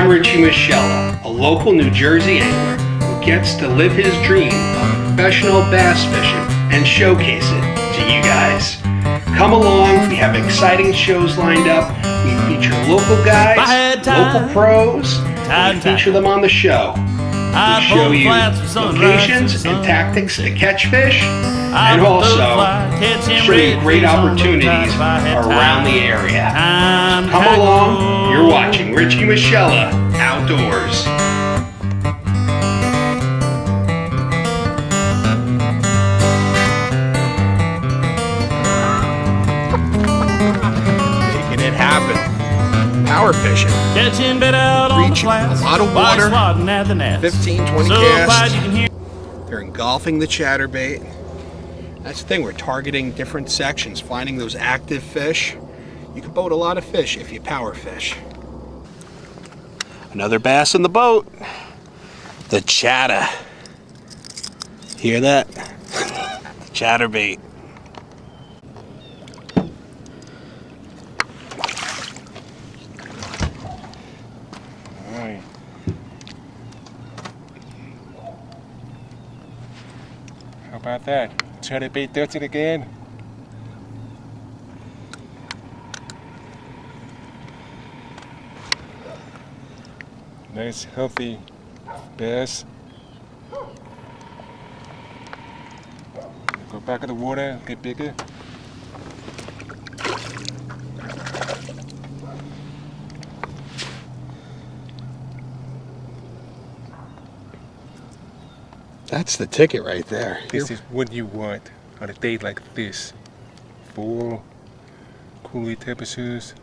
I'm Richie Moschella, a local New Jersey angler who gets to live his dream of professional bass fishing and showcase it to you guys. Come along, we have exciting shows lined up. We feature local guys, local pros, and we feature them on the show. We show you locations and tactics to catch fish, and also show you great opportunities around the area. Come along, you're watching Richie Moschella Outdoors. Making it happen. Power fishing. Catching bait out on the flats, a lot of water, swatting at the nets. 15, 20 so casts. you can hear. They're engulfing the chatterbait. That's the thing, we're targeting different sections, finding those active fish. You can boat a lot of fish if you power fish. Another bass in the boat. The chatter. Hear that? Chatterbait. How about that? Chatterbait does it again. Nice healthy bass. Go back in the water, get bigger. That's the ticket right there. This is what you want on a day like this. Full, cooler temperatures,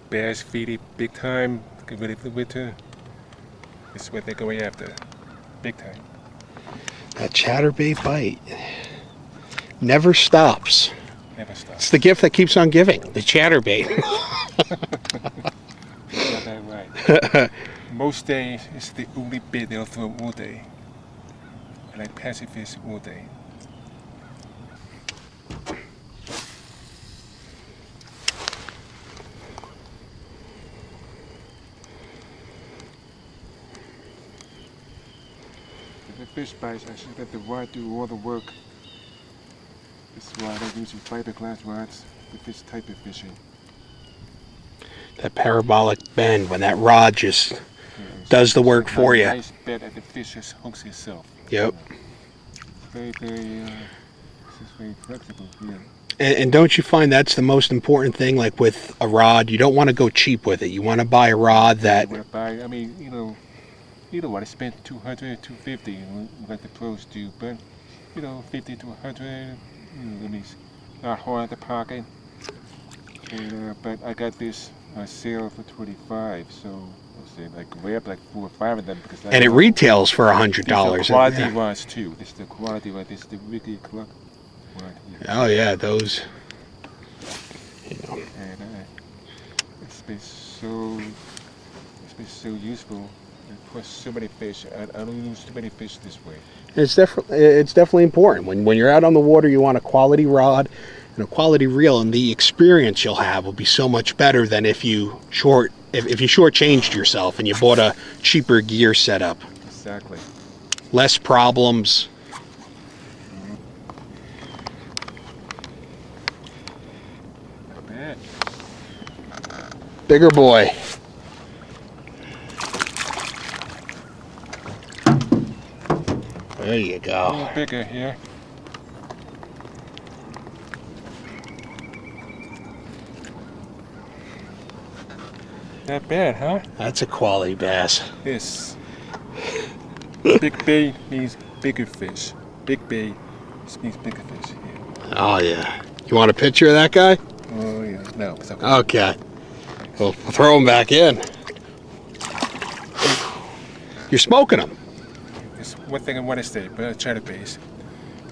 bass feeding big time, get ready for the winter. This is what they're going after, big time. That chatterbait bite never stops. Never stop. It's the gift that keeps on giving, the chatterbait. You got that right. Most days, it's the only bait they'll throw all day. I like passive fish all day. The fish bites, I should let the rod do all the work. This is why I don't use fiberglass rods with this type of fishing. That parabolic bend, when that rod just does the work for you. Nice bed and the fish just hooks itself. Yep. Very, this is very flexible here. And don't you find that's the most important thing? Like with a rod, you don't want to go cheap with it. You want to buy a rod that... I mean, you don't want to spend $200, $250 like the pros do, but, $50 to $100, I mean, it's not hard in the pocket. And, but I got this sale for $25, so I grab like 4 or 5 of them because. And it retails for $100. These are quality rods too. This is the quality rod. This is the Ricky Cluck rod here. Oh yeah, those. And it's been so useful. It caught so many fish. I don't lose too many fish this way. It's definitely important. When you're out on the water, you want a quality rod and a quality reel, and the experience you'll have will be so much better than if you shortchanged yourself and you bought a cheaper gear setup. Exactly. Less problems. Not bad. Bigger boy. There you A go. little bigger here. Not bad, huh? That's a quality bass. This big bait means bigger fish. Big bait means bigger fish. Yeah. Oh yeah. You want a picture of that guy? Oh yeah. No. It's okay. Okay. We'll throw him back in. You're smoking them. There's one thing I want to say about chatterbaits.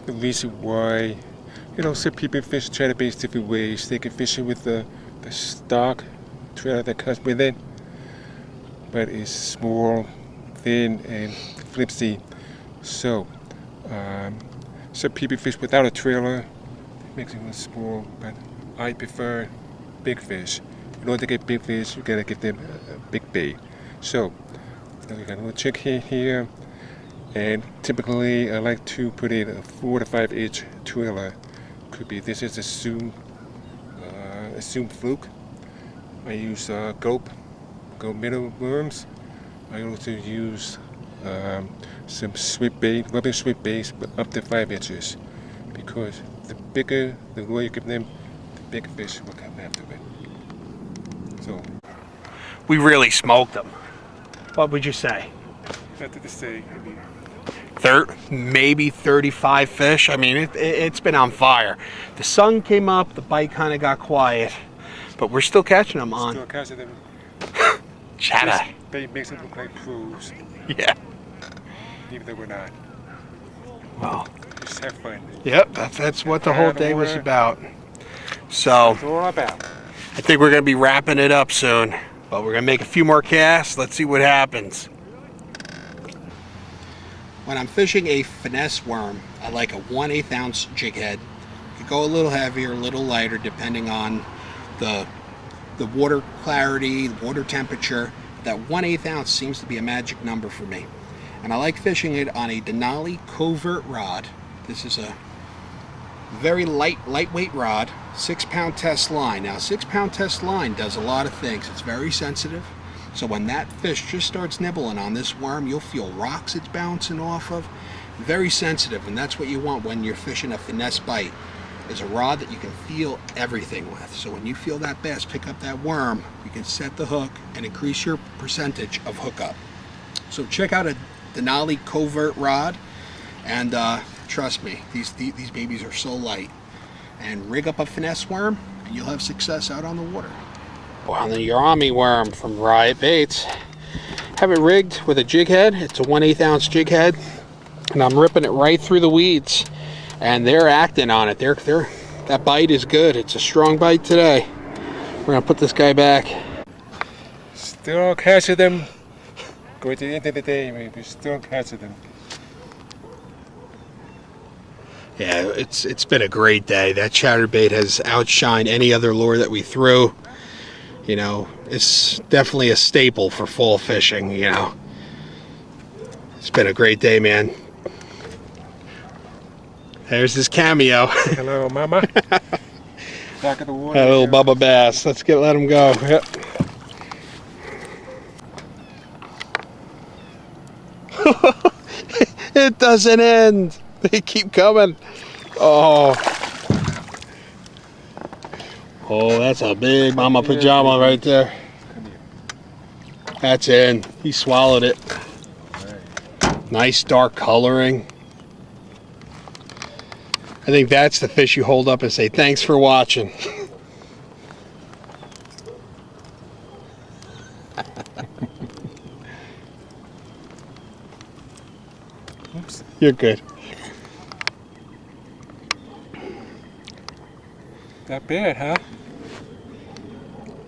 The reason why, some people fish chatterbaits different ways. They can fish it with the stock trailer that comes with it, but it's small, thin, and flipsy. So, some people fish without a trailer. It makes it small, but I prefer big fish. In order to get big fish, you gotta give them a big bait. So we got a little jig here, and typically I like to put in a 4 to 5 inch twiller. Could be this is a Zoom fluke. I use gold middle worms. I also use some sweet bait, rubber sweet baits, but up to 5 inches, because the bigger the lure you give them, the bigger fish will come after it. So We really smoked them. What would you say? nothing to say. I mean, Maybe 35 fish. I mean, it's been on fire. The sun came up, the bite kind of got quiet, but we're still catching them on still catching them. chatter. Bait makes it look like pros, Yeah. even though we're not. Well, Just have fun. yep, that's what the whole day was about. So It's all about. I think we're going to be wrapping it up soon, but we're going to make a few more casts. Let's see what happens. When I'm fishing a finesse worm, I like a 1/8 ounce jig head. You could go a little heavier, a little lighter, depending on the water clarity, the water temperature. That 1/8 ounce seems to be a magic number for me. And I like fishing it on a Denali covert rod. This is a very lightweight rod, 6-pound test line. Now, 6-pound test line does a lot of things. It's very sensitive. So when that fish just starts nibbling on this worm, you'll feel rocks it's bouncing off of. Very sensitive, and that's what you want when you're fishing a finesse bite, is a rod that you can feel everything with. So when you feel that bass pick up that worm, you can set the hook and increase your percentage of hookup. So check out a Denali covert rod, and trust me, these babies are so light. And rig up a finesse worm, and you'll have success out on the water. On the Urami worm from Riot Baits, have it rigged with a jig head. It's a 1/8 ounce jig head, and I'm ripping it right through the weeds, and they're acting on it. That bite is good. It's a strong bite today. We're gonna put this guy back. Still catching them. Going to the end of the day, we're still catching them. Yeah, it's been a great day. That chatterbait has outshined any other lure that we threw. You know, it's definitely a staple for fall fishing, you know. It's been a great day, man. There's his cameo. Hello, mama. Back of the water. That little Bubba bass. Let him go. Yep. It doesn't end. They keep coming. Oh, that's a big mama pajama right there. That's in. He swallowed it. Nice dark coloring. I think that's the fish you hold up and say, thanks for watching. Oops. You're good. Not bad, huh?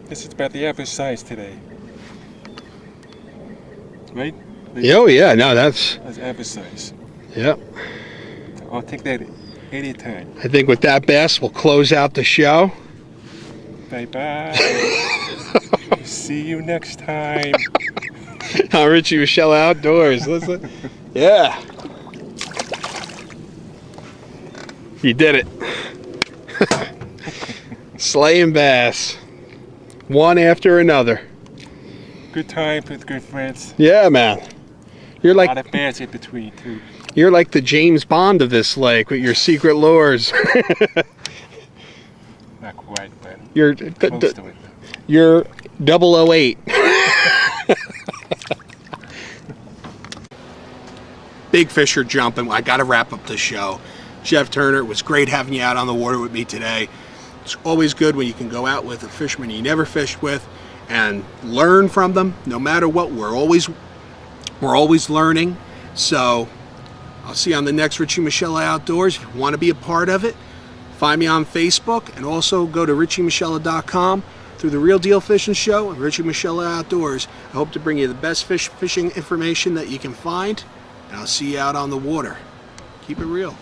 This is about the average size today. Right? Oh yeah, no, that's average size. yep. I'll take that anytime. I think with that bass, we'll close out the show. Bye-bye. See you next time. I'm Richie Moschella Outdoors. Listen. Yeah. You did it. Slaying bass. One after another. Good time with good friends. Yeah, man. You're A lot like of bass in between, too. you're like the James Bond of this lake with your secret lures. Not quite, but You're close to it. you're 008. Big fish are jumping. I got to wrap up the show. Geoff Turner, it was great having you out on the water with me today. It's always good when you can go out with a fisherman you never fished with and learn from them. No matter what, we're always learning. So I'll see you on the next Richie Moschella Outdoors. If you want to be a part of it, find me on Facebook, and also go to richiemoschella.com through the Real Deal Fishing Show and Richie Moschella Outdoors. I hope to bring you the best fishing information that you can find, and I'll see you out on the water. Keep it real.